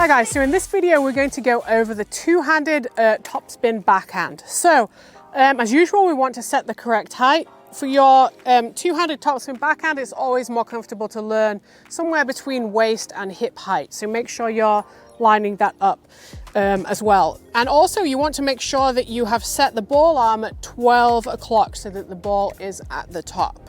Hi guys, so in this video we're going to go over the two-handed topspin backhand. So as usual, we want to set the correct height. For your two-handed topspin backhand, it's always more comfortable to learn somewhere between waist and hip height. So make sure you're lining that up as well. And also you want to make sure that you have set the ball arm at 12 o'clock so that the ball is at the top.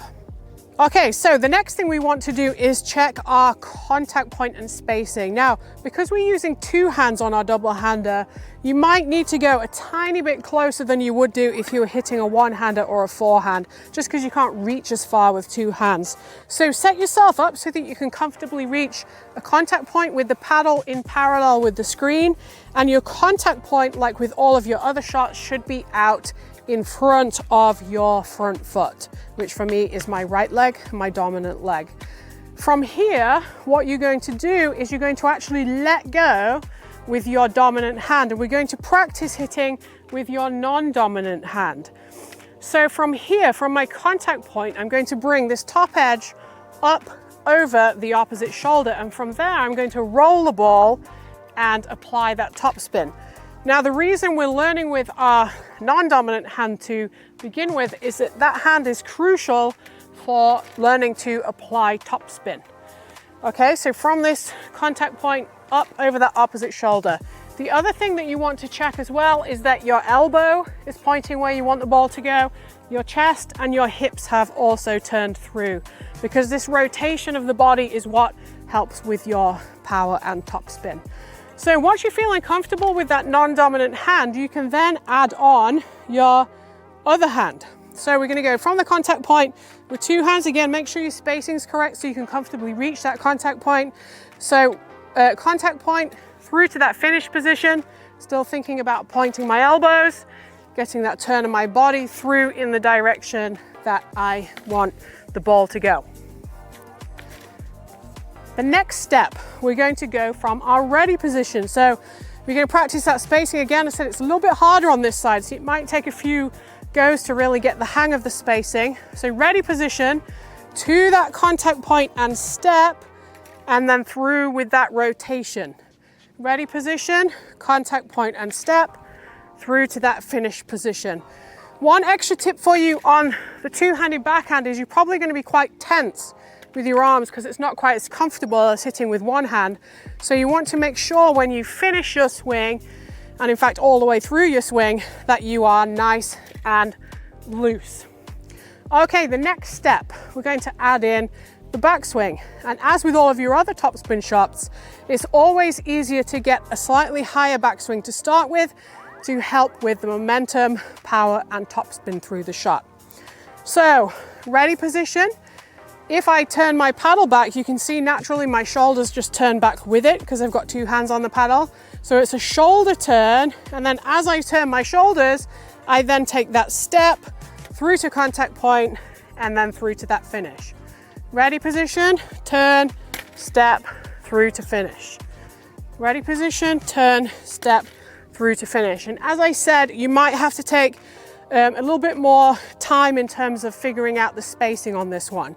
Okay, so the next thing we want to do is check our contact point and spacing. Now, because we're using two hands on our double hander, you might need to go a tiny bit closer than you would do if you were hitting a one-hander or a forehand, just because you can't reach as far with two hands. So set yourself up so that you can comfortably reach a contact point with the paddle in parallel with the screen, and your contact point, like with all of your other shots, should be out in front of your front foot, which for me is my right leg, my dominant leg. From here, what you're going to do is you're going to actually let go with your dominant hand, and we're going to practice hitting with your non-dominant hand. So from here, from my contact point, I'm going to bring this top edge up over the opposite shoulder, and from there I'm going to roll the ball and apply that top spin. Now, the reason we're learning with our non-dominant hand to begin with is that that hand is crucial for learning to apply topspin. Okay, so from this contact point up over that opposite shoulder. The other thing that you want to check as well is that your elbow is pointing where you want the ball to go, your chest and your hips have also turned through, because this rotation of the body is what helps with your power and topspin. So once you're feeling comfortable with that non-dominant hand, you can then add on your other hand. So we're going to go from the contact point with two hands. Again, make sure your spacing is correct so you can comfortably reach that contact point. So contact point through to that finish position, still thinking about pointing my elbows, getting that turn of my body through in the direction that I want the ball to go. The next step, we're going to go from our ready position. So we're going to practice that spacing again. I said it's a little bit harder on this side, so it might take a few goes to really get the hang of the spacing. So ready position to that contact point and step, and then through with that rotation. Ready position, contact point and step, through to that finish position. One extra tip for you on the two-handed backhand is you're probably going to be quite tense with your arms because it's not quite as comfortable as hitting with one hand. So you want to make sure when you finish your swing, and in fact all the way through your swing, that you are nice and loose. Okay, the next step, we're going to add in the backswing. And as with all of your other topspin shots, it's always easier to get a slightly higher backswing to start with to help with the momentum, power and topspin through the shot. So ready position. If I turn my paddle back, you can see naturally my shoulders just turn back with it because I've got two hands on the paddle. So it's a shoulder turn, and then as I turn my shoulders, I then take that step through to contact point and then through to that finish. Ready position, turn, step, through to finish. Ready position, turn, step, through to finish. And as I said, you might have to take a little bit more time in terms of figuring out the spacing on this one.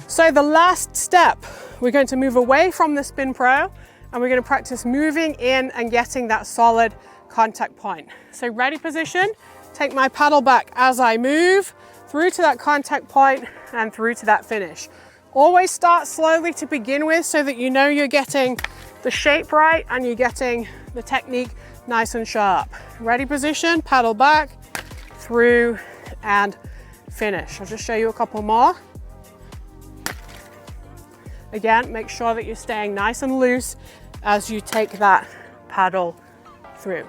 So the last step, we're going to move away from the SpinPro and we're going to practice moving in and getting that solid contact point. So ready position, take my paddle back as I move through to that contact point and through to that finish. Always start slowly to begin with so that you know you're getting the shape right and you're getting the technique nice and sharp. Ready position, paddle back, through and finish. I'll just show you a couple more. Again, make sure that you're staying nice and loose as you take that paddle through.